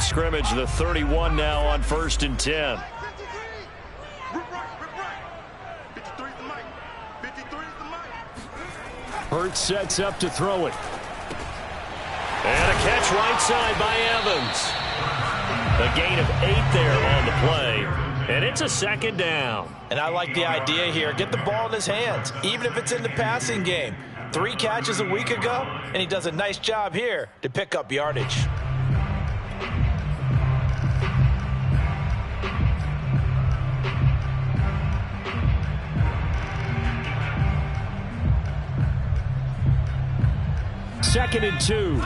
scrimmage, the 31 now on 1st and 10. Hurts sets up to throw it. And a catch right side by Evans. A gain of 8 there on the play. And it's a 2nd down. And I like the idea here. Get the ball in his hands, even if it's in the passing game. 3 catches a week ago, and he does a nice job here to pick up yardage. Second and 2.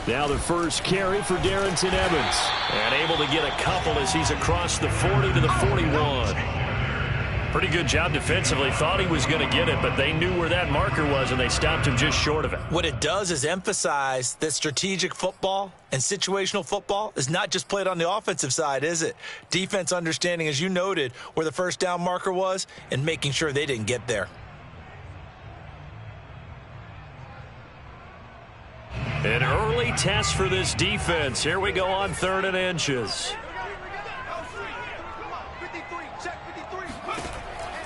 Now the first carry for Darrynton Evans. And able to get a couple as he's across the 40 to the 41. Pretty good job defensively. Thought he was going to get it, but they knew where that marker was, and they stopped him just short of it. What it does is emphasize that strategic football and situational football is not just played on the offensive side, is it? Defense understanding, as you noted, where the first down marker was and making sure they didn't get there. An early test for this defense. Here we go on 3rd and inches.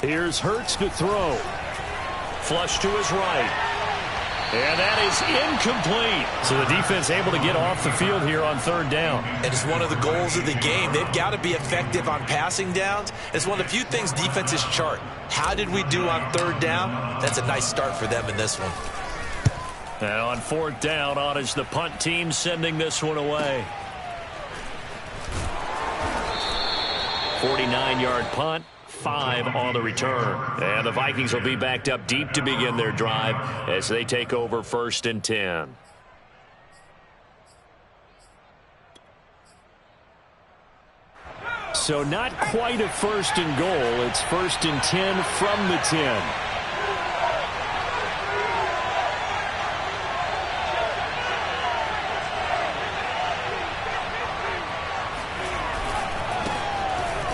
Here's Hurts to throw. Flush to his right. And that is incomplete. So the defense able to get off the field here on 3rd down. And it's one of the goals of the game. They've got to be effective on passing downs. It's one of the few things defenses chart. How did we do on 3rd down? That's a nice start for them in this one. And on 4th down, on is the punt team sending this one away. 49-yard punt, 5 on the return. And the Vikings will be backed up deep to begin their drive as they take over 1st and 10. So not quite a 1st and goal. It's 1st and 10 from the 10.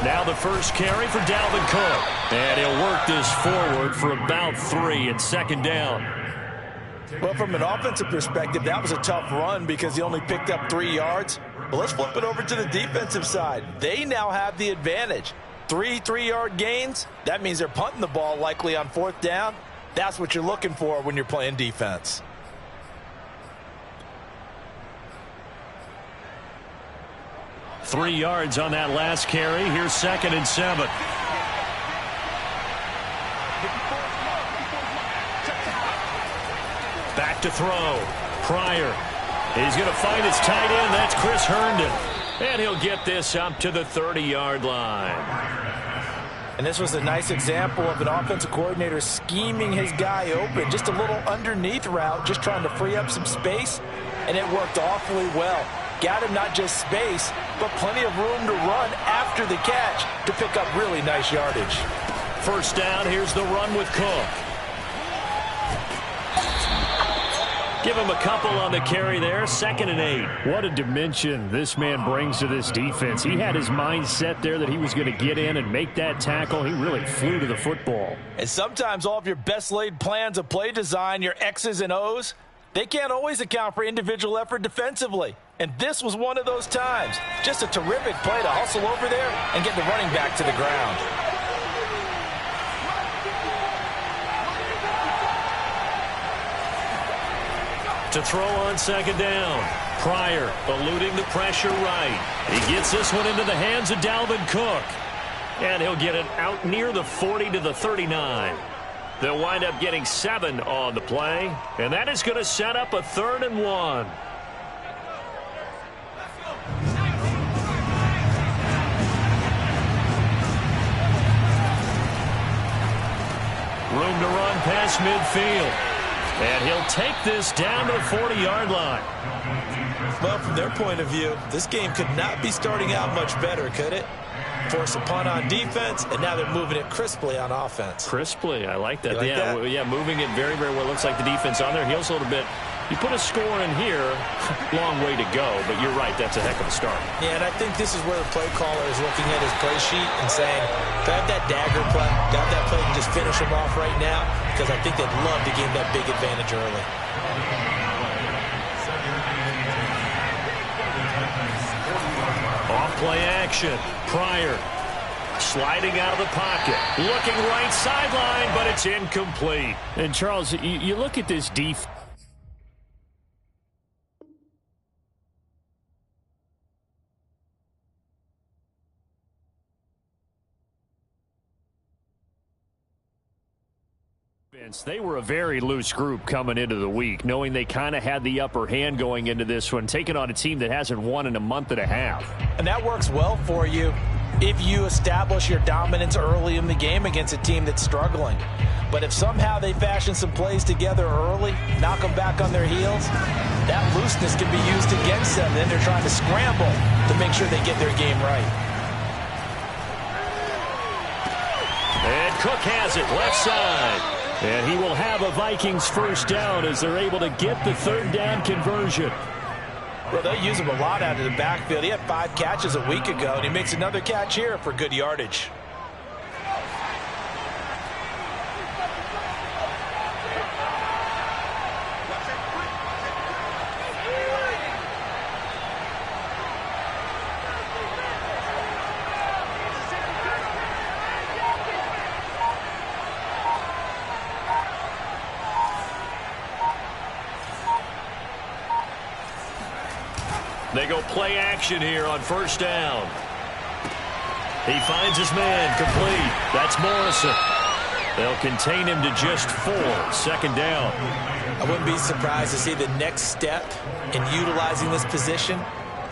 Now the first carry for Dalvin Cook. And he'll work this forward for about 3 and 2nd down. Well, from an offensive perspective, that was a tough run because he only picked up 3 yards. But let's flip it over to the defensive side. They now have the advantage. 3 3-yard gains. That means they're punting the ball likely on 4th down. That's what you're looking for when you're playing defense. Three yards on that last carry. Here's 2nd and 7. Back to throw. Pryor. He's going to find his tight end. That's Chris Herndon. And he'll get this up to the 30-yard line. And this was a nice example of an offensive coordinator scheming his guy open. Just a little underneath route, just trying to free up some space. And it worked awfully well. Got him not just space, but plenty of room to run after the catch to pick up really nice yardage. First down, here's the run with Cook. Give him a couple on the carry there, 2nd and 8. What a dimension this man brings to this defense. He had his mind set there that he was going to get in and make that tackle. He really flew to the football. And sometimes all of your best laid plans of play design, your X's and O's, they can't always account for individual effort defensively. And this was one of those times. Just a terrific play to hustle over there and get the running back to the ground. To throw on 2nd down. Pryor eluding the pressure right. He gets this one into the hands of Dalvin Cook. And he'll get it out near the 40 to the 39. They'll wind up getting 7 on the play. And that is going to set up a 3rd and 1. Room to run past midfield. And he'll take this down to the 40-yard line. Well, from their point of view, this game could not be starting out much better, could it? Force a punt on defense, and now they're moving it crisply on offense. Crisply, I like that. You like that? Yeah, moving it very, very well. Looks like the defense on their heels a little bit. You put a score in here, long way to go, but you're right, that's a heck of a start. Yeah, and I think this is where the play caller is looking at his play sheet and saying, grab that dagger play, grab that play and just finish him off right now, because I think they'd love to gain that big advantage early. Off play action, Pryor. Sliding out of the pocket, looking right sideline, but it's incomplete. And Charles, you look at this defense. They were a very loose group coming into the week, knowing they kind of had the upper hand going into this one, taking on a team that hasn't won in a month and a half. And that works well for you if you establish your dominance early in the game against a team that's struggling. But if somehow they fashion some plays together early, knock them back on their heels, that looseness can be used against them. Then they're trying to scramble to make sure they get their game right. And Cook has it, left side. And he will have a Vikings first down as they're able to get the third down conversion. Well, they use him a lot out of the backfield. He had 5 catches a week ago, and he makes another catch here for good yardage. They go play action here on first down. He finds his man, complete. That's Morrison. They'll contain him to just 4, second down. I wouldn't be surprised to see the next step in utilizing this position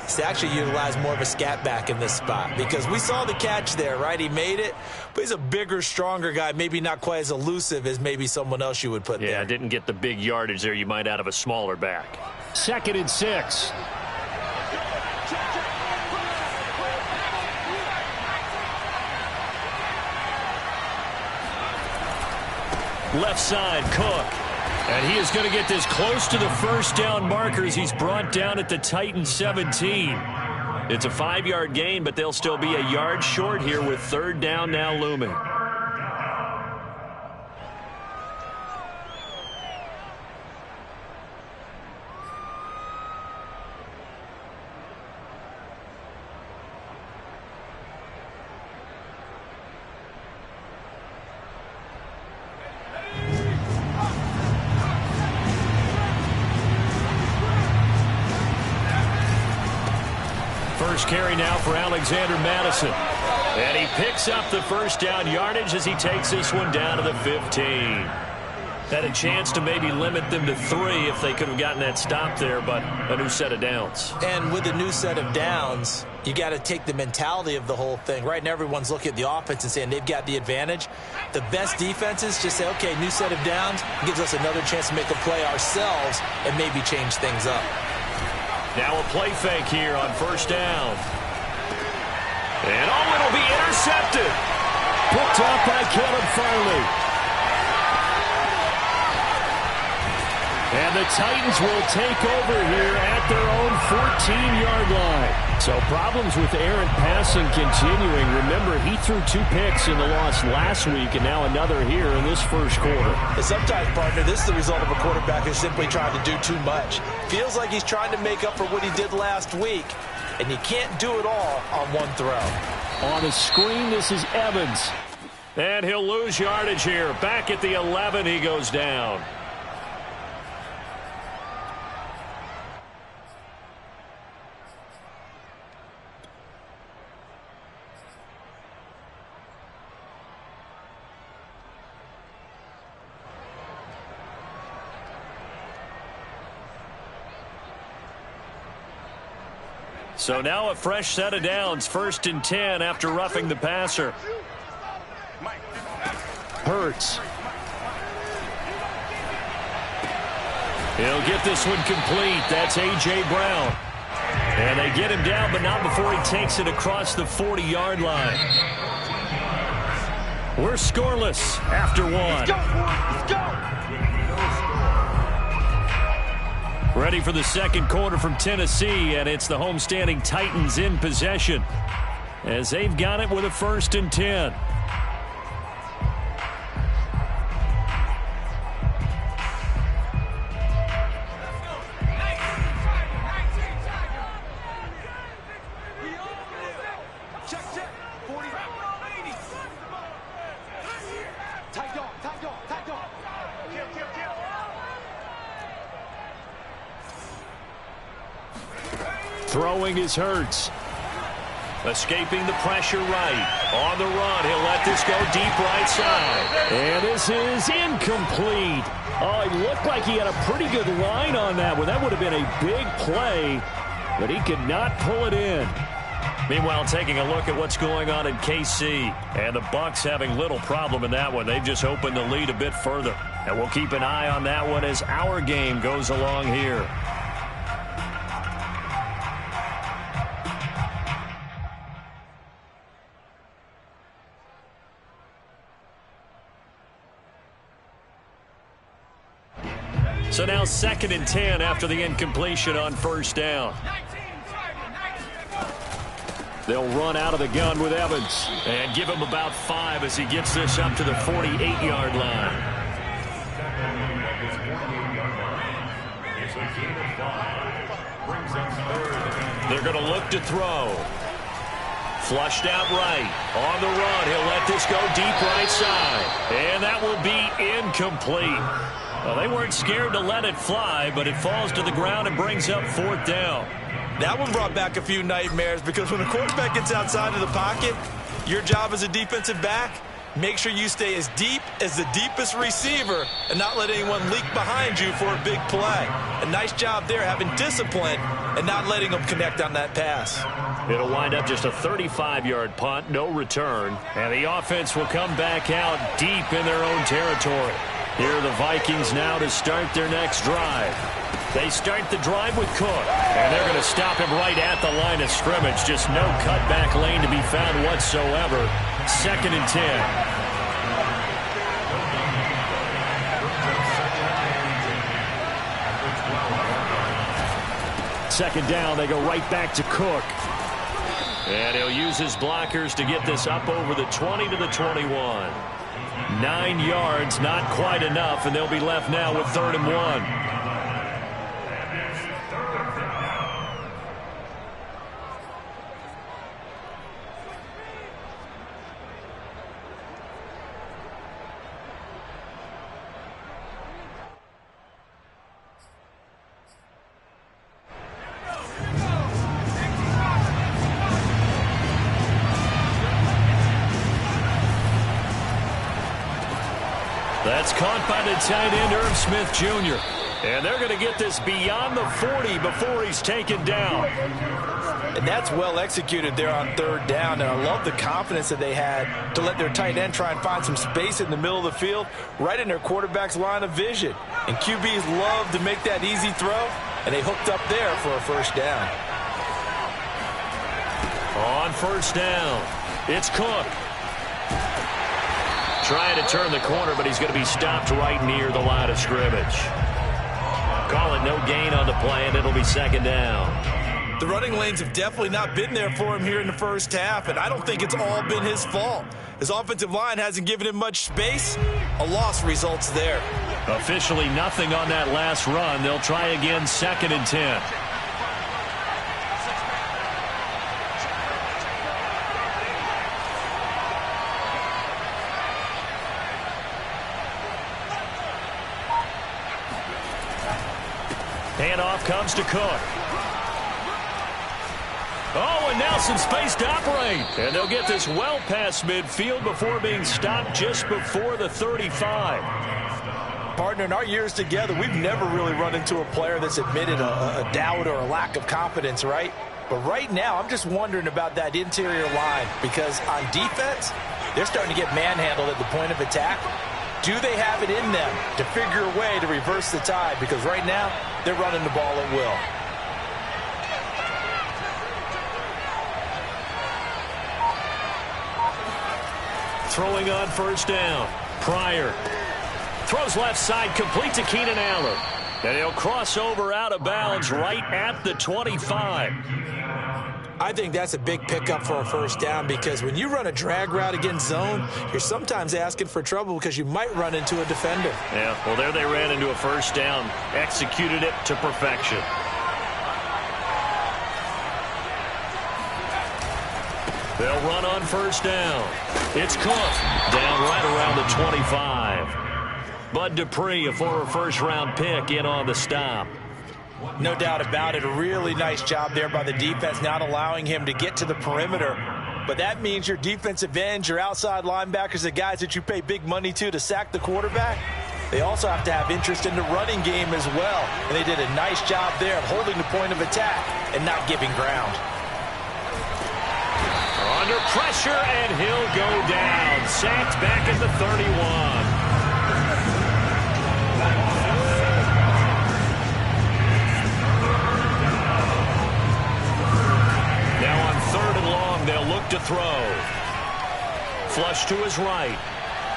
is to actually utilize more of a scat back in this spot, because we saw the catch there, right? He made it, but he's a bigger, stronger guy, maybe not quite as elusive as maybe someone else you would put there. Yeah, didn't get the big yardage there you might out of a smaller back. 2nd and 6. Left side, Cook. And he is going to get this close to the first down markers. He's brought down at the Titans 17. It's a 5-yard gain, but they'll still be a yard short here with third down now looming. First carry now for Alexander Madison. And he picks up the first down yardage as he takes this one down to the 15. Had a chance to maybe limit them to 3 if they could have gotten that stop there, but a new set of downs. And with a new set of downs, you got to take the mentality of the whole thing. Right now, everyone's looking at the offense and saying they've got the advantage. The best defenses just say, okay, new set of downs gives us another chance to make a play ourselves and maybe change things up. Now a play fake here on first down. And it'll be intercepted. Picked up by Caleb Farley. And the Titans will take over here at their own 14-yard line. So problems with errant passing continuing. Remember, he threw 2 picks in the loss last week and now another here in this first quarter. And sometimes, partner, this is the result of a quarterback who's simply trying to do too much. Feels like he's trying to make up for what he did last week, and you can't do it all on one throw. On the screen, this is Evans. And he'll lose yardage here. Back at the 11, he goes down. So now a fresh set of downs, 1st and 10 after roughing the passer. Hurts. He'll get this one complete. That's A.J. Brown. And they get him down, but not before he takes it across the 40-yard line. We're scoreless after 1. Let's go. Let's go. Ready for the second quarter from Tennessee, and it's the homestanding Titans in possession as they've got it with a 1st and 10. Throwing is Hurts. Escaping the pressure right. On the run, he'll let this go deep right side. And this is incomplete. Oh, it looked like he had a pretty good line on that one. That would have been a big play, but he could not pull it in. Meanwhile, taking a look at what's going on in KC. And the Bucs having little problem in that one. They've just opened the lead a bit further. And we'll keep an eye on that one as our game goes along here. So now 2nd and 10 after the incompletion on 1st down. They'll run out of the gun with Evans and give him about 5 as he gets this up to the 48-yard line. They're going to look to throw. Flushed out right. On the run, he'll let this go deep right side. And that will be incomplete. Well, they weren't scared to let it fly, but it falls to the ground and brings up 4th down. That one brought back a few nightmares because when the quarterback gets outside of the pocket, your job as a defensive back, make sure you stay as deep as the deepest receiver and not let anyone leak behind you for a big play. A nice job there having discipline and not letting them connect on that pass. It'll wind up just a 35-yard punt, no return, and the offense will come back out deep in their own territory. Here are the Vikings now to start their next drive. They start the drive with Cook, and they're going to stop him right at the line of scrimmage. Just no cutback lane to be found whatsoever. 2nd and 10. Second down, they go right back to Cook. And he'll use his blockers to get this up over the 20 to the 21. 9 yards, not quite enough, and they'll be left now with 3rd and 1. That's caught by the tight end, Irv Smith Jr. And they're going to get this beyond the 40 before he's taken down. And that's well executed there on 3rd down. And I love the confidence that they had to let their tight end try and find some space in the middle of the field, right in their quarterback's line of vision. And QBs love to make that easy throw, and they hooked up there for a 1st down. On 1st down, it's Cook. Trying to turn the corner, but he's going to be stopped right near the line of scrimmage. Call it no gain on the play, and it'll be 2nd down. The running lanes have definitely not been there for him here in the 1st half, and I don't think it's all been his fault. His offensive line hasn't given him much space. A loss results there. Officially nothing on that last run. They'll try again 2nd and 10. Handoff comes to Cook. Oh, and now some space to operate. And they'll get this well past midfield before being stopped just before the 35. Partner, in our years together, we've never really run into a player that's admitted a doubt or a lack of confidence, right? But right now, I'm just wondering about that interior line because on defense, they're starting to get manhandled at the point of attack. Do they have it in them to figure a way to reverse the tide? Because right now, they're running the ball at will. Throwing on 1st down. Pryor throws left side, complete to Keenan Allen. And he'll cross over out of bounds right at the 25. I think that's a big pickup for a first down because when you run a drag route against zone, you're sometimes asking for trouble because you might run into a defender. Yeah, well, there they ran into a first down. Executed it to perfection. They'll run on first down. It's Cook down right around the 25. Bud Dupree, a former first-round pick, in on the stop. No doubt about it. A really nice job there by the defense, not allowing him to get to the perimeter. But that means your defensive ends, your outside linebackers, the guys that you pay big money to sack the quarterback, they also have to have interest in the running game as well. And they did a nice job there of holding the point of attack and not giving ground. Under pressure, and he'll go down. Sacked back at the 31. Now on 3rd and long, they'll look to throw. Flush to his right.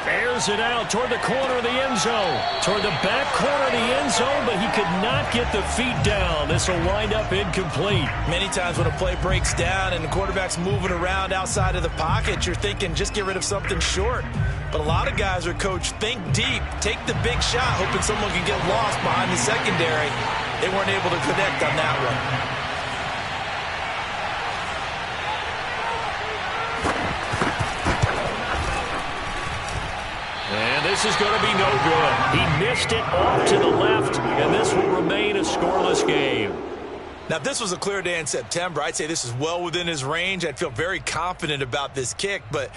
Airs it out toward the corner of the end zone. Toward the back corner of the end zone, but he could not get the feet down. This will wind up incomplete. Many times when a play breaks down and the quarterback's moving around outside of the pocket, you're thinking just get rid of something short. But a lot of guys are coached, think deep, take the big shot, hoping someone can get lost behind the secondary. They weren't able to connect on that one. This is going to be no good. He missed it off to the left, and this will remain a scoreless game. Now, if this was a clear day in September, I'd say this is well within his range. I'd feel very confident about this kick, but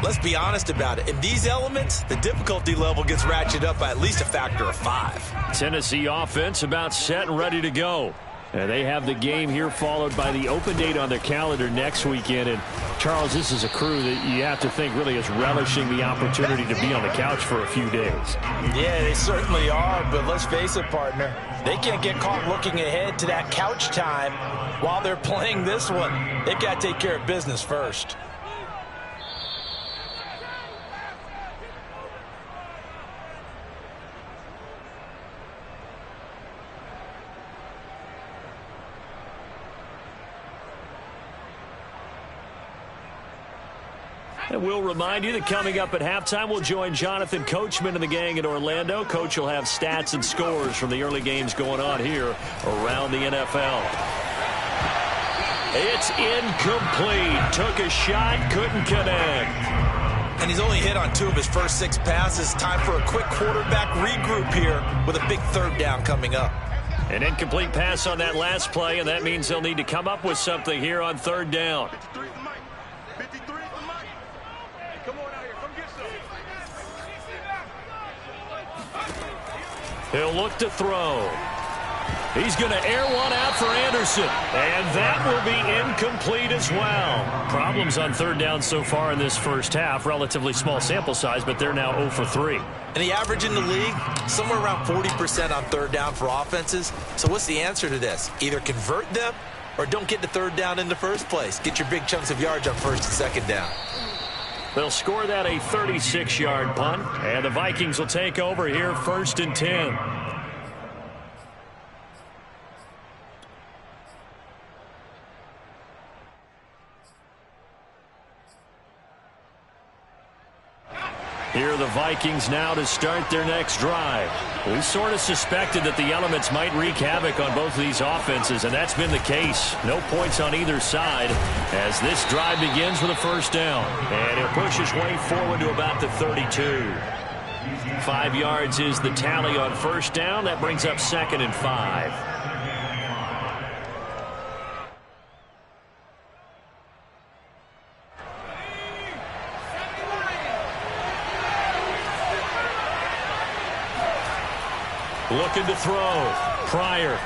let's be honest about it. In these elements, the difficulty level gets ratcheted up by at least a factor of 5. Tennessee offense about set and ready to go. And they have the game here followed by the open date on their calendar next weekend. And, Charles, this is a crew that you have to think really is relishing the opportunity to be on the couch for a few days. Yeah, they certainly are, but let's face it, partner. They can't get caught looking ahead to that couch time while they're playing this one. They've got to take care of business first. And we'll remind you that coming up at halftime, we'll join Jonathan Coachman and the gang in Orlando. Coach will have stats and scores from the early games going on here around the NFL. It's incomplete. Took a shot, couldn't connect. And he's only hit on 2 of his first 6 passes. Time for a quick quarterback regroup here with a big 3rd down coming up. An incomplete pass on that last play, and that means they'll need to come up with something here on 3rd down. He'll look to throw. He's going to air one out for Anderson. And that will be incomplete as well. Problems on 3rd down so far in this first half. Relatively small sample size, but they're now 0 for 3. And the average in the league, somewhere around 40% on 3rd down for offenses. So what's the answer to this? Either convert them or don't get to 3rd down in the first place. Get your big chunks of yards on 1st and 2nd down. They'll score that a 36-yard punt, and the Vikings will take over here 1st and 10. Here are the Vikings now to start their next drive. We sort of suspected that the elements might wreak havoc on both of these offenses, and that's been the case. No points on either side as this drive begins with a 1st down. And he'll push his way forward to about the 32. 5 yards is the tally on 1st down. That brings up 2nd and 5. Looking to throw. Pryor.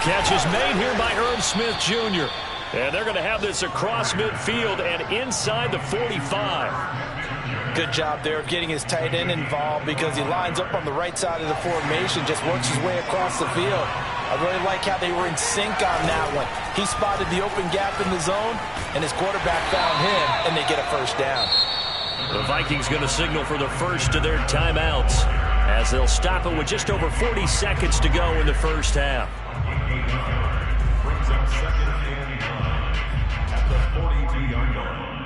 Catch is made here by Herb Smith Jr. And they're going to have this across midfield and inside the 45. Good job there of getting his tight end involved because he lines up on the right side of the formation, just works his way across the field. I really like how they were in sync on that one. He spotted the open gap in the zone, and his quarterback found him, and they get a 1st down. The Vikings going to signal for the first of their timeouts as they'll stop it with just over 40 seconds to go in the first half. Brings up second and 9 at the 42-yard line.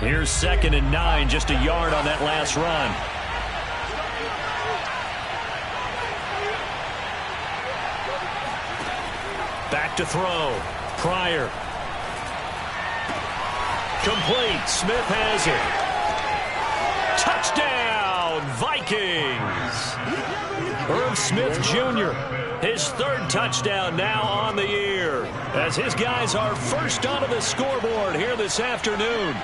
Here's 2nd and 9, just a yard on that last run. Back to throw. Pryor. Complete. Smith has it. Touchdown, Vikings. Irv Smith Jr., his 3rd touchdown now on the year, as his guys are first onto the scoreboard here this afternoon.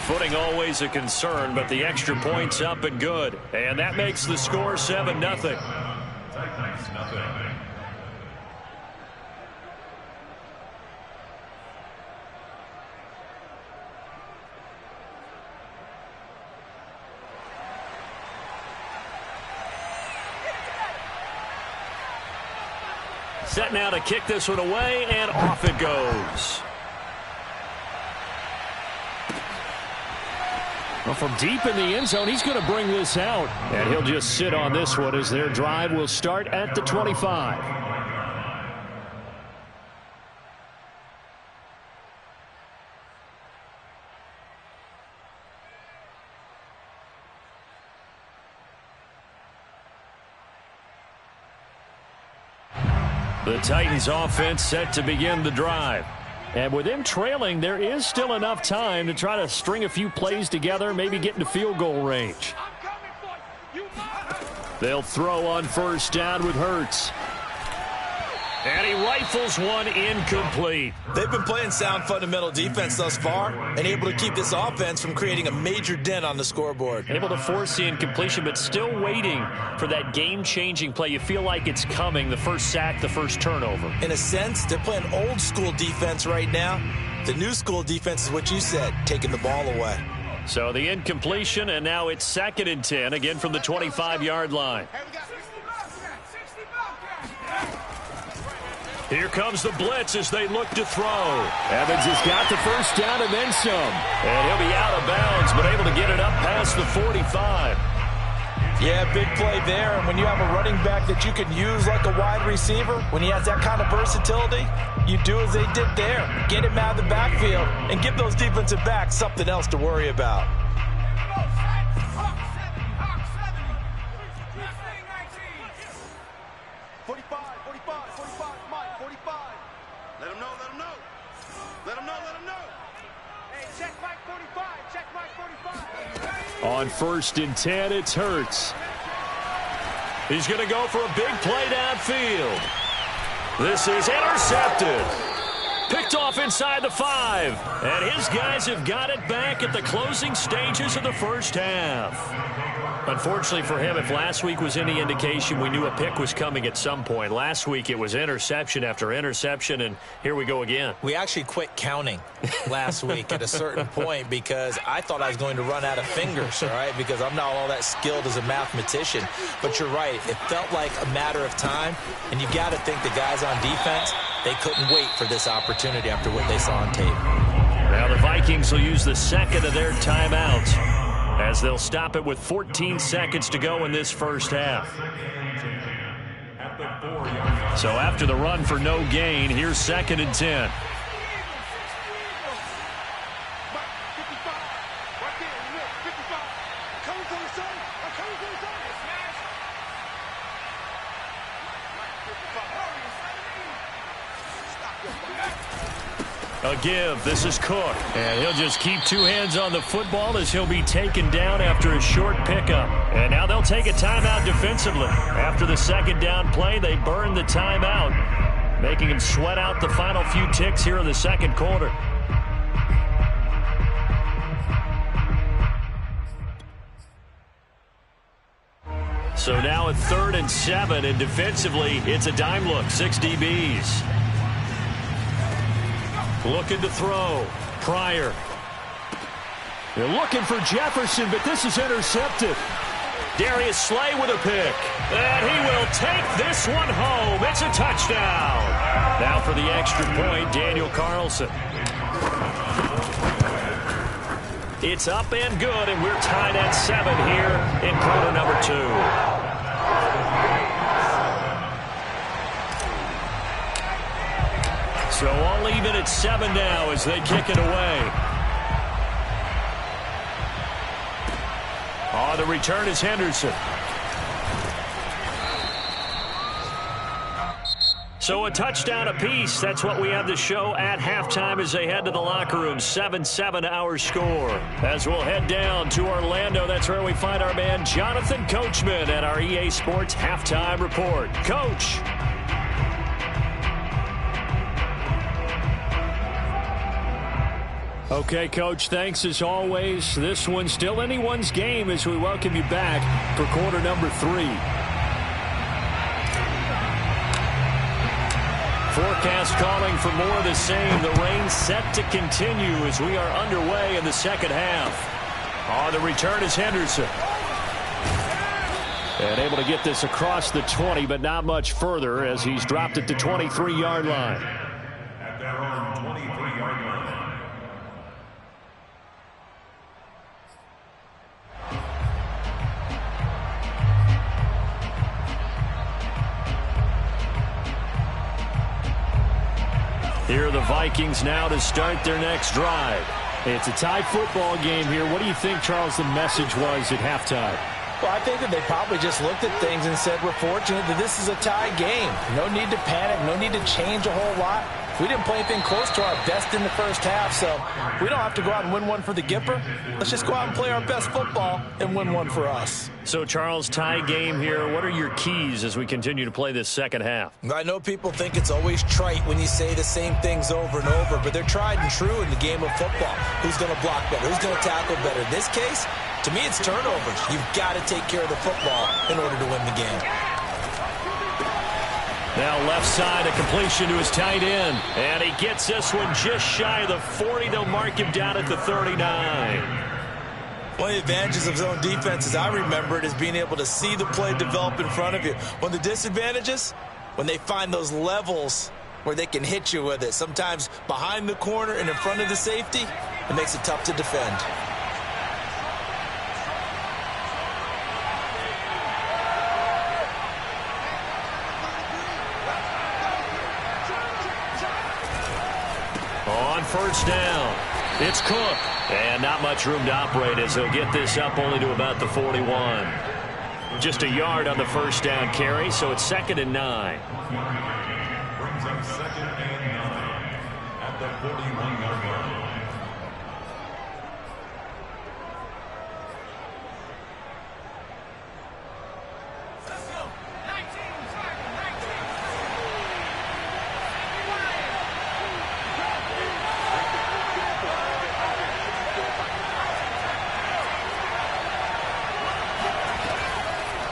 Footing always a concern, but the extra point's up and good. And that makes the score 7-0. Set now to kick this one away, and off it goes. Well, from deep in the end zone, he's going to bring this out. And he'll just sit on this one as their drive will start at the 25. The Titans offense set to begin the drive. And with them trailing, there is still enough time to try to string a few plays together, maybe get into field goal range. They'll throw on first down with Hurts. And he rifles one incomplete. They've been playing sound fundamental defense thus far and able to keep this offense from creating a major dent on the scoreboard. Able to force the incompletion, but still waiting for that game-changing play. You feel like it's coming, the first sack, the first turnover. In a sense, they're playing old-school defense right now. The new school defense is what you said, taking the ball away. So the incompletion, and now it's 2nd and 10, again from the 25-yard line. Here comes the blitz as they look to throw. Evans has got the first down and then some. And he'll be out of bounds, but able to get it up past the 45. Yeah, big play there. And when you have a running back that you can use like a wide receiver, when he has that kind of versatility, you do as they did there. Get him out of the backfield and give those defensive backs something else to worry about. On 1st and 10, it's Hurts. He's going to go for a big play downfield. This is intercepted. Picked off inside the 5. And his guys have got it back at the closing stages of the first half. Unfortunately for him, if last week was any indication, we knew a pick was coming at some point. Last week it was interception after interception, and here we go again. We actually quit counting last week at a certain point because I thought I was going to run out of fingers, all right, because I'm not all that skilled as a mathematician. But you're right. It felt like a matter of time, and you got to think the guys on defense, they couldn't wait for this opportunity after what they saw on tape. Now the Vikings will use the second of their timeouts, as they'll stop it with 14 seconds to go in this first half. So after the run for no gain, here's 2nd and 10. A give. This is Cook. And he'll just keep 2 hands on the football as he'll be taken down after a short pickup. And now they'll take a timeout defensively. After the 2nd down play, they burn the timeout, making him sweat out the final few ticks here in the 2nd quarter. So now at 3rd and 7, and defensively, it's a dime look. 6 DBs. Looking to throw. Pryor. They're looking for Jefferson, but this is intercepted. Darius Slay with a pick. And he will take this one home. It's a touchdown. Now for the extra point, Daniel Carlson. It's up and good, and we're tied at 7 here in quarter number 2. So all even at 7 now as they kick it away. On the return is Henderson. So a touchdown apiece. That's what we have to show at halftime as they head to the locker room. 7-7 our score. As we'll head down to Orlando, that's where we find our man Jonathan Coachman at our EA Sports Halftime Report. Coach. Okay, Coach, thanks as always. This one's still anyone's game as we welcome you back for quarter number 3. Forecast calling for more of the same. The rain set to continue as we are underway in the second half. On the return is Henderson. And able to get this across the 20, but not much further as he's dropped it to 23-yard line. At their own 23-yard line. Here are the Vikings now to start their next drive. It's a tie football game here. What do you think, Charles, the message was at halftime? Well, I think that they probably just looked at things and said, we're fortunate that this is a tie game. No need to panic. No need to change a whole lot. We didn't play anything close to our best in the first half, so we don't have to go out and win one for the Gipper. Let's just go out and play our best football and win one for us. So, Charles, tie game here. What are your keys as we continue to play this second half? I know people think it's always trite when you say the same things over and over, but they're tried and true in the game of football. Who's going to block better? Who's going to tackle better? In this case, to me, it's turnovers. You've got to take care of the football in order to win the game. Now left side, a completion to his tight end. And he gets this one just shy of the 40. They'll mark him down at the 39. One of the advantages of zone defense, as I remember it, is being able to see the play develop in front of you. One of the disadvantages, when they find those levels where they can hit you with it, sometimes behind the corner and in front of the safety, it makes it tough to defend. On first down, it's Cook. And not much room to operate as he'll get this up only to about the 41. Just a yard on the first down carry, so it's 2nd and 9. Brings up 2nd and 9 at the 41-yard line.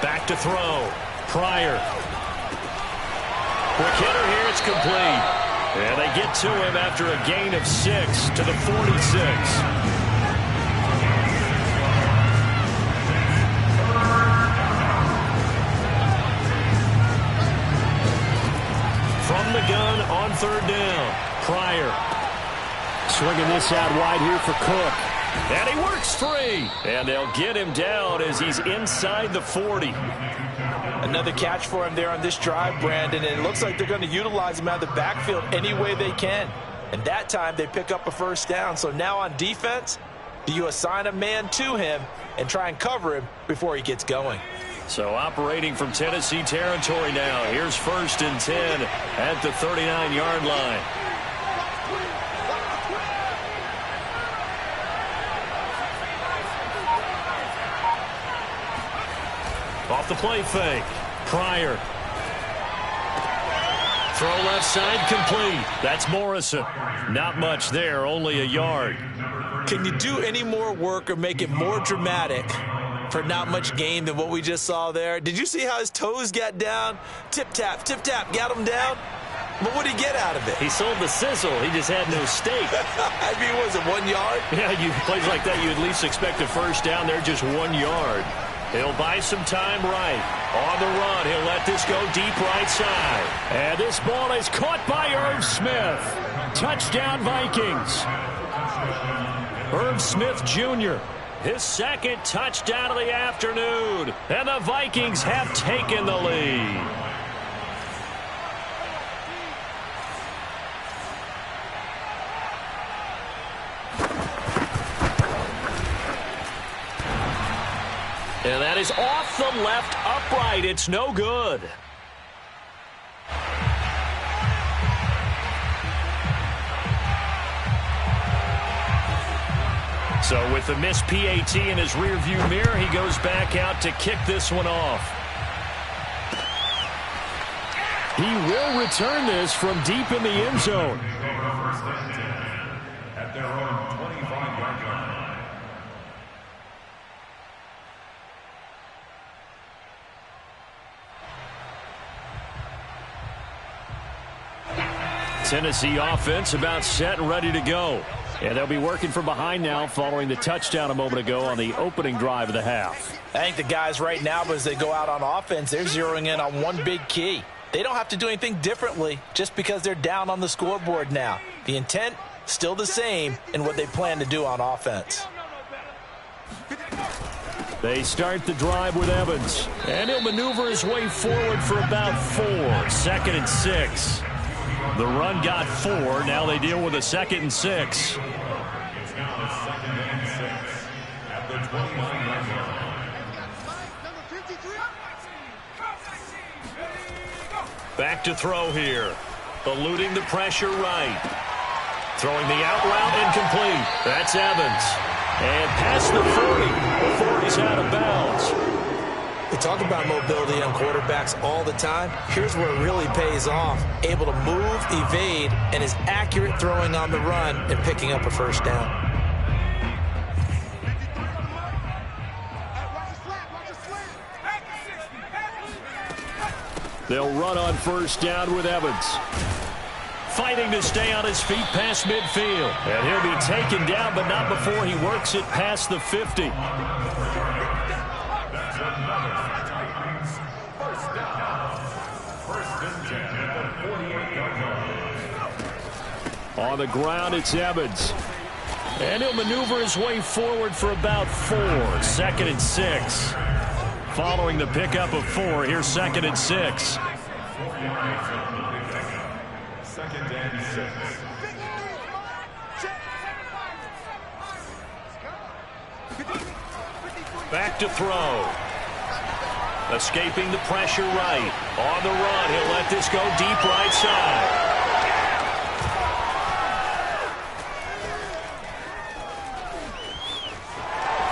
Back to throw. Pryor. Quick hitter here. It's complete. And they get to him after a gain of 6 to the 46. From the gun on 3rd down. Pryor. Swinging this out wide here for Cook. And he works free. And they'll get him down as he's inside the 40. Another catch for him there on this drive, Brandon, and it looks like they're going to utilize him out of the backfield any way they can. And that time they pick up a first down. So now on defense, do you assign a man to him and try and cover him before he gets going? So operating from Tennessee territory now. Here's 1st and 10 at the 39-yard line. Off the play fake. Pryor. Throw left side complete. That's Morrison. Not much there, only a yard. Can you do any more work or make it more dramatic for not much gain than what we just saw there? Did you see how his toes got down? Tip-tap, got him down. But what did he get out of it? He sold the sizzle. He just had no steak. I mean, was it 1 yard? Yeah, plays like that, you at least expect a first down there, just 1 yard. He'll buy some time right. On the run, he'll let this go deep right side. And this ball is caught by Irv Smith. Touchdown, Vikings. Irv Smith Jr., his second touchdown of the afternoon. And the Vikings have taken the lead. And that is off the left upright. It's no good. So with the missed PAT in his rearview mirror, he goes back out to kick this one off. He will return this from deep in the end zone. At their own 25-yard line. Tennessee offense about set and ready to go. And they'll be working from behind now following the touchdown a moment ago on the opening drive of the half. I think the guys right now, as they go out on offense, they're zeroing in on one big key. They don't have to do anything differently just because they're down on the scoreboard now. The intent, still the same in what they plan to do on offense. They start the drive with Evans. And he'll maneuver his way forward for about 4. 2nd and 6. The run got 4. Now they deal with a 2nd and 6. It's now 2nd and 6 at the 29-yard line. Back to throw here. Eluding the pressure right. Throwing the out route incomplete. That's Evans. And past the 40 before he's out of bounds. We talk about mobility on quarterbacks all the time. Here's where it really pays off. Able to move, evade, and is accurate throwing on the run and picking up a first down. They'll run on first down with Evans. Fighting to stay on his feet past midfield. And he'll be taken down, but not before he works it past the 50. On the ground, it's Evans. And he'll maneuver his way forward for about 4. 2nd and 6. Following the pickup of 4, here's 2nd and 6. 2nd and 6. Back to throw. Escaping the pressure right. On the run, he'll let this go deep right side.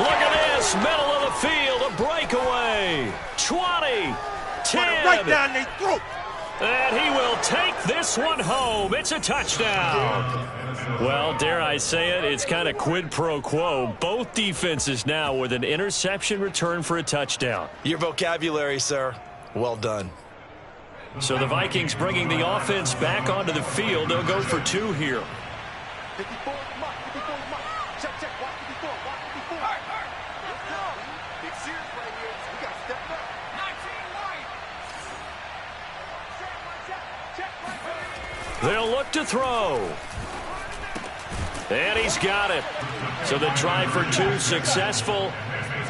Look at this, middle of the field, a breakaway. 20, 10. Right down their throat. And he will take this one home. It's a touchdown. Well, dare I say it, it's kind of quid pro quo. Both defenses now with an interception return for a touchdown. Your vocabulary, sir. Well done. So the Vikings bringing the offense back onto the field. They'll go for 2 here. They'll look to throw. And he's got it. So the try for 2 successful.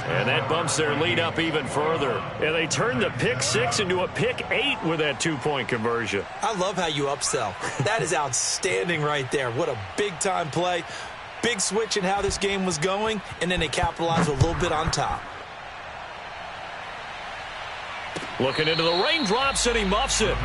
And that bumps their lead up even further. And they turn the pick 6 into a pick 8 with that 2-point conversion. I love how you upsell. That is outstanding right there. What a big-time play. Big switch in how this game was going, and then they capitalize a little bit on top. Looking into the raindrops, and he muffs it.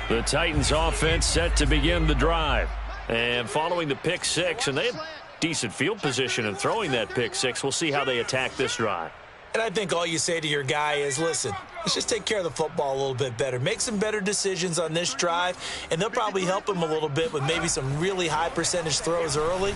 The Titans offense set to begin the drive. And following the pick 6, and they had decent field position in throwing that pick 6. We'll see how they attack this drive. And I think all you say to your guy is, listen, let's just take care of the football a little bit better. Make some better decisions on this drive, and they'll probably help him a little bit with maybe some really high percentage throws early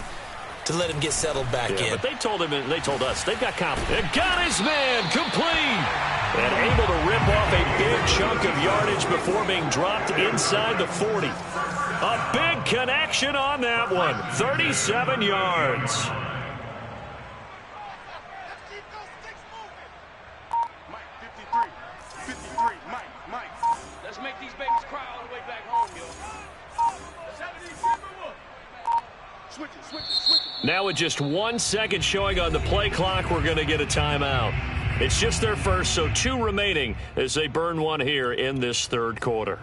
to let him get settled back in. But they told him, and they told us, they've got confidence. They got his man complete. And able to rip off a big chunk of yardage before being dropped inside the 40. A big connection on that one. 37 yards. Now with just 1 second showing on the play clock, we're going to get a timeout. It's just their first, so 2 remaining as they burn one here in this third quarter.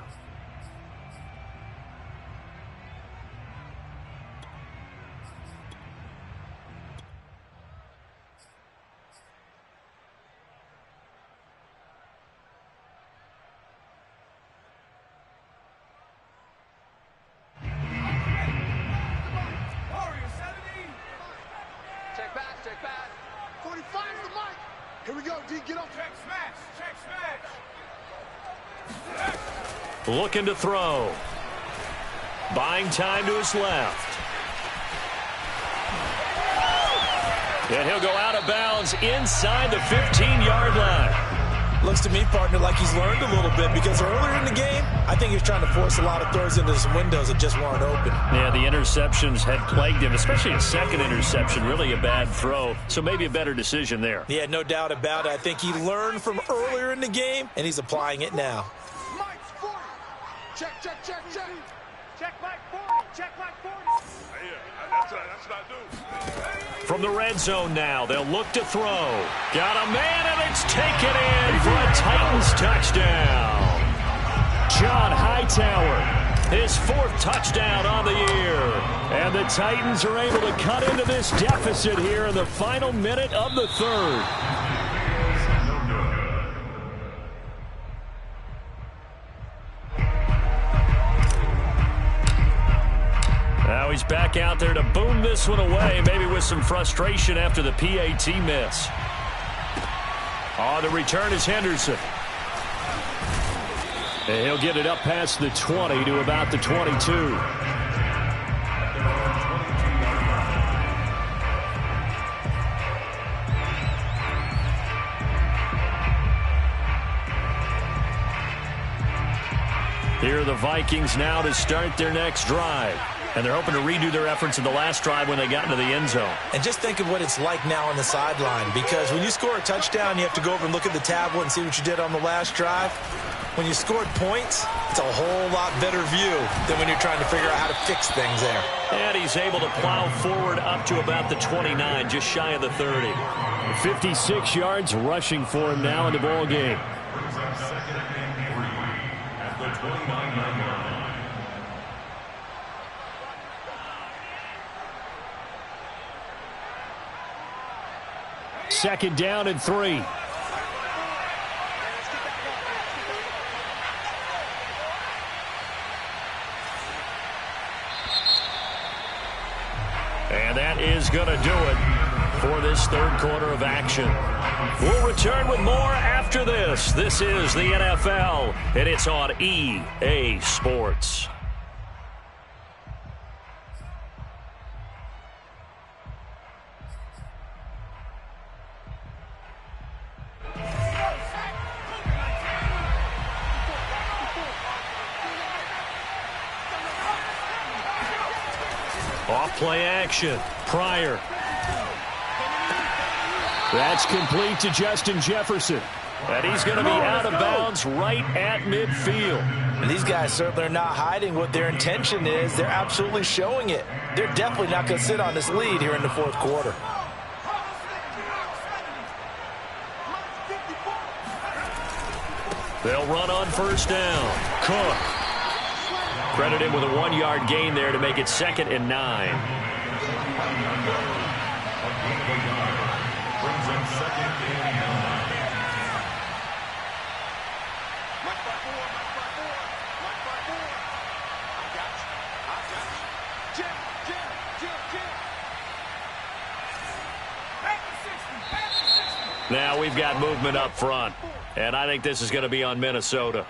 Looking to throw. Buying time to his left. And he'll go out of bounds inside the 15-yard line. Looks to me, partner, like he's learned a little bit because earlier in the game, I think he was trying to force a lot of throws into some windows that just weren't open. Yeah, the interceptions had plagued him, especially a second interception, really a bad throw. So maybe a better decision there. Yeah, no doubt about it. I think he learned from earlier in the game, and he's applying it now. Check. Check Mike 40. Check Mike 40. Yeah, that's what I do. From the red zone now, they'll look to throw. Got a man, and it's taken in for a Titans touchdown. John Hightower, his 4th touchdown on the year. And the Titans are able to cut into this deficit here in the final minute of the third. Now he's back out there to boom this one away, maybe with some frustration after the PAT miss. Oh, the return is Henderson. And he'll get it up past the 20 to about the 22. Here are the Vikings now to start their next drive. And they're hoping to redo their efforts in the last drive when they got into the end zone. And just think of what it's like now on the sideline, because when you score a touchdown, you have to go over and look at the tablet and see what you did on the last drive. When you scored points, it's a whole lot better view than when you're trying to figure out how to fix things there. And he's able to plow forward up to about the 29, just shy of the 30. 56 yards rushing for him now in the ball game. Second and 3 at the 29-yard line. Second down and 3. And that is going to do it for this third quarter of action. We'll return with more after this. This is the NFL, and it's on EA Sports. Off-play action. Pryor. That's complete to Justin Jefferson. And he's going to be out of bounds right at midfield. And these guys certainly are not hiding what their intention is. They're absolutely showing it. They're definitely not going to sit on this lead here in the fourth quarter. They'll run on first down. Cook. Credit him with a 1-yard gain there to make it 2nd and 9. Brings up 2nd and 9. Now we've got movement up front, and I think this is going to be on Minnesota.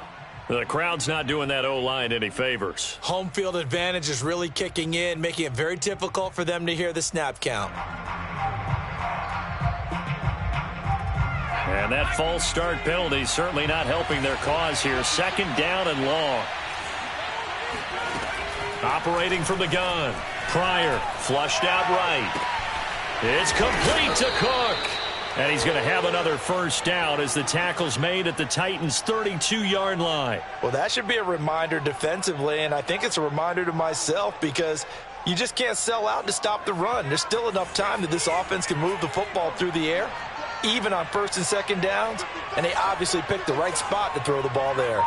The crowd's not doing that O-line any favors. Home field advantage is really kicking in, making it very difficult for them to hear the snap count. And that false start penalty certainly not helping their cause here. Second down and long. Operating from the gun. Pryor flushed out right. It's complete to Cook. And he's going to have another first down as the tackle's made at the Titans' 32-yard line. Well, that should be a reminder defensively, and I think it's a reminder to myself because you just can't sell out to stop the run. There's still enough time that this offense can move the football through the air, even on first and second downs, and they obviously picked the right spot to throw the ball there.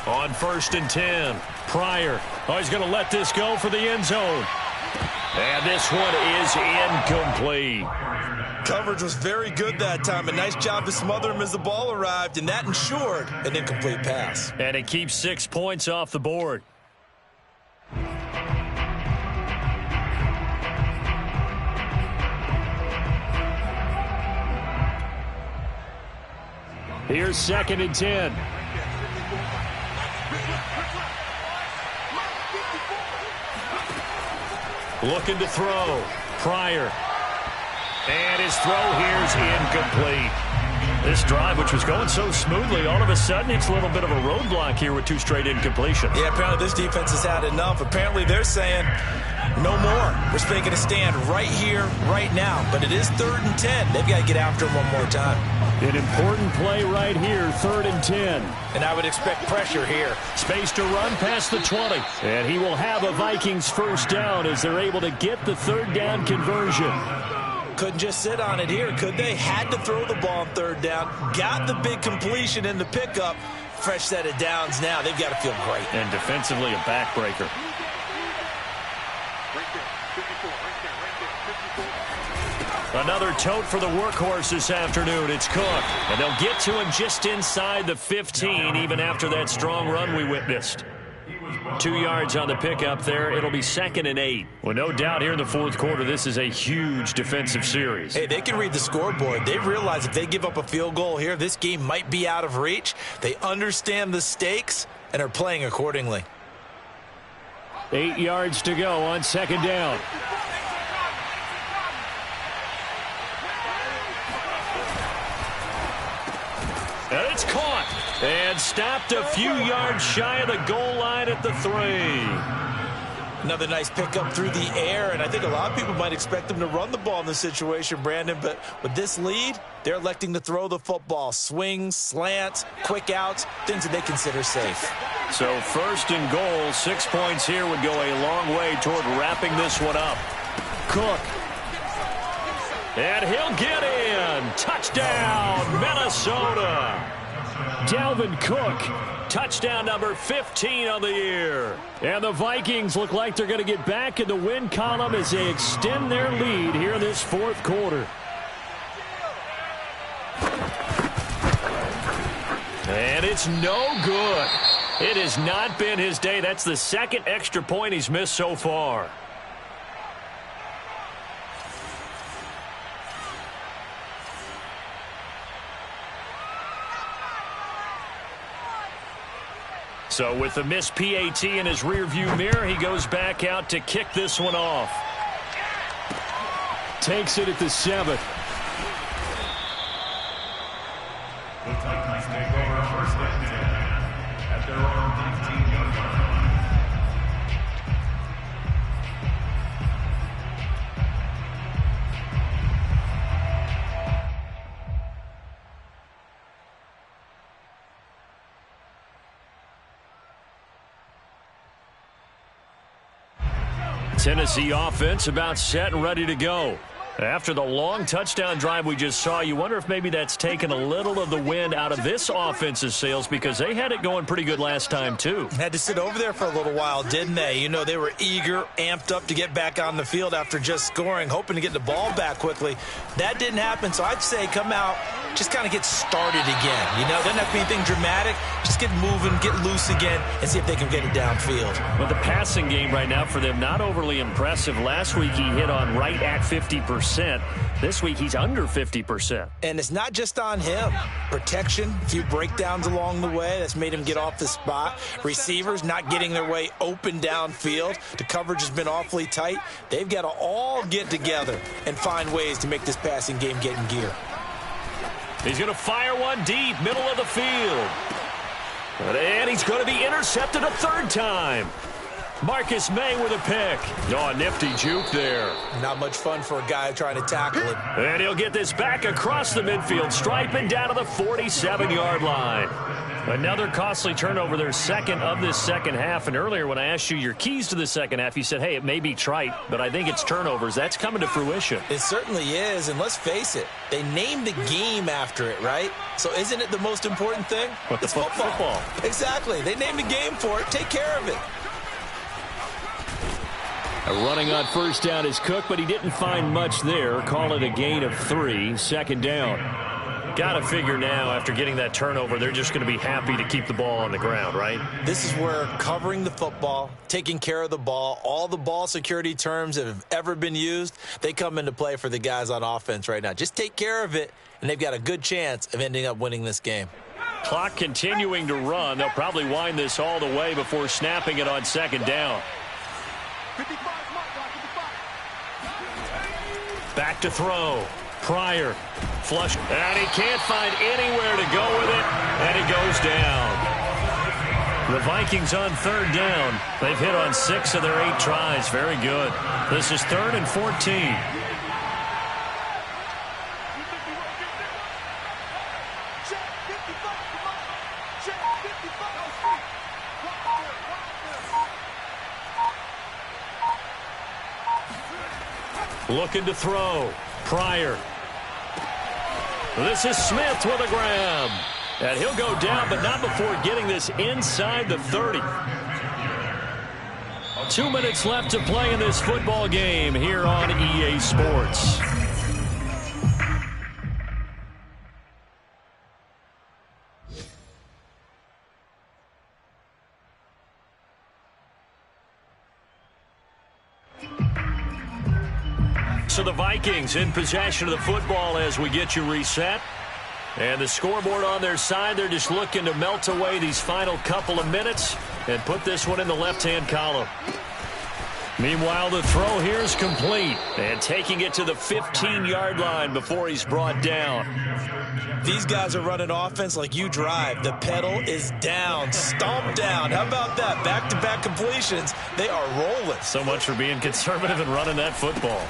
On 1st and 10, Pryor. Oh, he's going to let this go for the end zone. And this one is incomplete. Coverage was very good that time. A nice job to smother him as the ball arrived, and that ensured an incomplete pass. And it keeps 6 points off the board. Here's 2nd and 10. Looking to throw. Pryor. And his throw here's incomplete. This drive, which was going so smoothly, all of a sudden it's a little bit of a roadblock here with 2 straight incompletions. Yeah, apparently this defense has had enough. Apparently they're saying no more. We're making a stand right here, right now. But it is 3rd and 10. They've got to get after him one more time. An important play right here, 3rd and 10. And I would expect pressure here. Space to run past the 20. And he will have a Vikings first down as they're able to get the 3rd down conversion. Couldn't just sit on it here, could they? Had to throw the ball on 3rd down. Got the big completion in the pickup. Fresh set of downs now. They've got to feel great. And defensively a backbreaker. Another tote for the workhorse this afternoon. It's Cook. And they'll get to him just inside the 15, even after that strong run we witnessed. 2 yards on the pickup there. It'll be 2nd and 8. Well, no doubt here in the 4th quarter, this is a huge defensive series. Hey, they can read the scoreboard. They realize if they give up a field goal here, this game might be out of reach. They understand the stakes and are playing accordingly. 8 yards to go on 2nd down. And it's caught and stopped a few yards shy of the goal line at the 3. Another nice pickup through the air, and I think a lot of people might expect them to run the ball in this situation, Brandon, but with this lead, they're electing to throw the football. Swings, slants, quick outs, things that they consider safe. So 1st and goal, 6 points here would go a long way toward wrapping this one up. Cook. And he'll get in. Touchdown, Minnesota. Dalvin Cook, touchdown number 15 on the year. And the Vikings look like they're going to get back in the win column as they extend their lead here in this 4th quarter. And it's no good. It has not been his day. That's the 2nd extra point he's missed so far. So with the missed PAT in his rearview mirror, he goes back out to kick this one off. Takes it at the 7. The Titans take over 1st and 10 at their own 19-yard line. Tennessee offense about set and ready to go. After the long touchdown drive we just saw, you wonder if maybe that's taken a little of the wind out of this offense's sails because they had it going pretty good last time, too. Had to sit over there for a little while, didn't they? You know, they were eager, amped up to get back on the field after just scoring, hoping to get the ball back quickly. That didn't happen, so I'd say come out, just kind of get started again. You know, doesn't have to be anything dramatic. Just get moving, get loose again, and see if they can get it downfield. But the passing game right now for them, not overly impressive. Last week he hit on right at 50%. This week he's under 50%. And it's not just on him. Protection, a few breakdowns along the way. That's made him get off the spot. Receivers not getting their way open downfield. The coverage has been awfully tight. They've got to all get together and find ways to make this passing game get in gear. He's going to fire one deep, middle of the field. And he's going to be intercepted a third time. Marcus May with a pick. Oh, nifty juke there. Not much fun for a guy trying to tackle it. And he'll get this back across the midfield stripe and down to the 47-yard line. Another costly turnover, their second of this second half. And earlier when I asked you your keys to the second half, you said, hey, it may be trite, but I think it's turnovers. That's coming to fruition. It certainly is, and let's face it, they named the game after it, right? So isn't it the most important thing? It's football. Exactly. They named the game for it. Take care of it. Running on first down is Cook, but he didn't find much there. Call it a gain of 3, second down. Got to figure now, after getting that turnover, they're just going to be happy to keep the ball on the ground, right? This is where covering the football, taking care of the ball, all the ball security terms that have ever been used, they come into play for the guys on offense right now. Just take care of it, and they've got a good chance of ending up winning this game. Clock continuing to run. They'll probably wind this all the way before snapping it on second down. 55, Back to throw. Pryor. Flush. And he can't find anywhere to go with it. And he goes down. The Vikings on third down. They've hit on 6 of their 8 tries. Very good. This is 3rd and 14. Looking to throw. Pryor. This is Smith with a grab. And he'll go down, but not before getting this inside the 30. 2 minutes left to play in this football game here on EA Sports. So the Vikings in possession of the football as we get you reset. And the scoreboard on their side, they're just looking to melt away these final couple of minutes and put this one in the left-hand column. Meanwhile, the throw here is complete. And taking it to the 15-yard line before he's brought down. These guys are running offense like you drive. The pedal is down, stomped down. How about that? Back-to-back completions. They are rolling. So much for being conservative and running that football.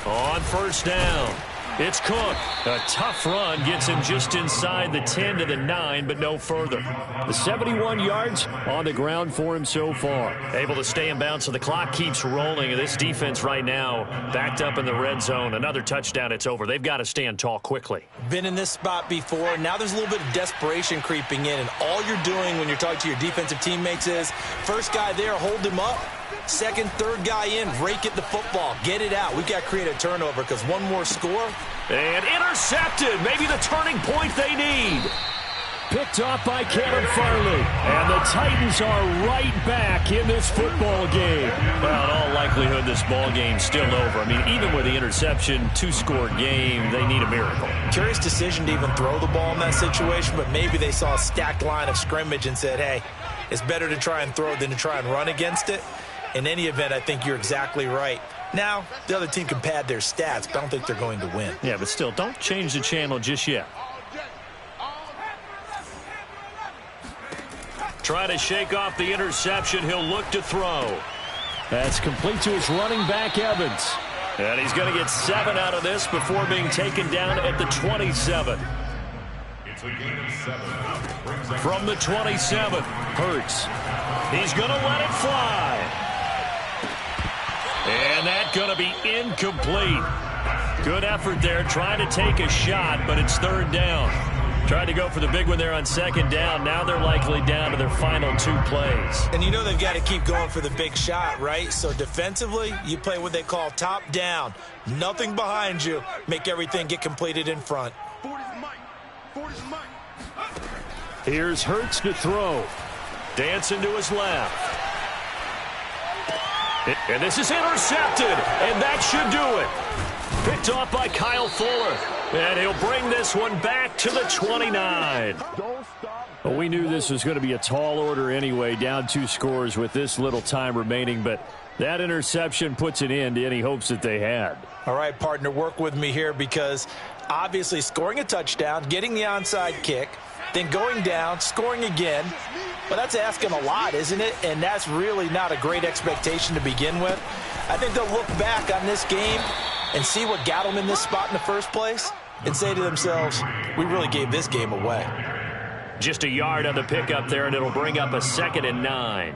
On first down, it's Cook. A tough run gets him just inside the 10 to the 9, but no further. The 71 yards on the ground for him so far. Able to stay in bounds, so the clock keeps rolling. And this defense right now backed up in the red zone. Another touchdown, it's over. They've got to stand tall quickly. Been in this spot before. Now there's a little bit of desperation creeping in. And all you're doing when you're talking to your defensive teammates is, first guy there, hold him up. Second, third guy in, rake at the football. Get it out. We've got to create a turnover because one more score. And intercepted. Maybe the turning point they need. Picked off by Caleb Farley. And the Titans are right back in this football game. Well, in all likelihood, this ball game's still over. I mean, even with the interception, 2-score game, they need a miracle. Curious decision to even throw the ball in that situation, but maybe they saw a stacked line of scrimmage and said, hey, it's better to try and throw than to try and run against it. In any event, I think you're exactly right. Now, the other team can pad their stats, but I don't think they're going to win. Yeah, but still, don't change the channel just yet. Try to shake off the interception. He'll look to throw. That's complete to his running back, Evans. And he's going to get 7 out of this before being taken down at the 27. It's a gain of 7. From the 27, Hurts. He's going to let it fly. And that's going to be incomplete. Good effort there, trying to take a shot, but it's third down. Tried to go for the big one there on second down. Now they're likely down to their final 2 plays. And you know they've got to keep going for the big shot, right? So defensively, you play what they call top down. Nothing behind you. Make everything get completed in front. 40's Mike. 40's Mike. Here's Hurts to throw. Dancing to his left. And this is intercepted, and that should do it. Picked off by Kyle Fuller, and he'll bring this one back to the 29. Well, we knew this was going to be a tall order anyway, down 2 scores with this little time remaining, but that interception puts an end to any hopes that they had. All right, partner, work with me here because obviously scoring a touchdown, getting the onside kick, then going down, scoring again. Well, that's asking a lot, isn't it? And that's really not a great expectation to begin with. I think they'll look back on this game and see what got them in this spot in the first place and say to themselves, we really gave this game away. Just a yard on the pickup there, and it'll bring up a 2nd and 9.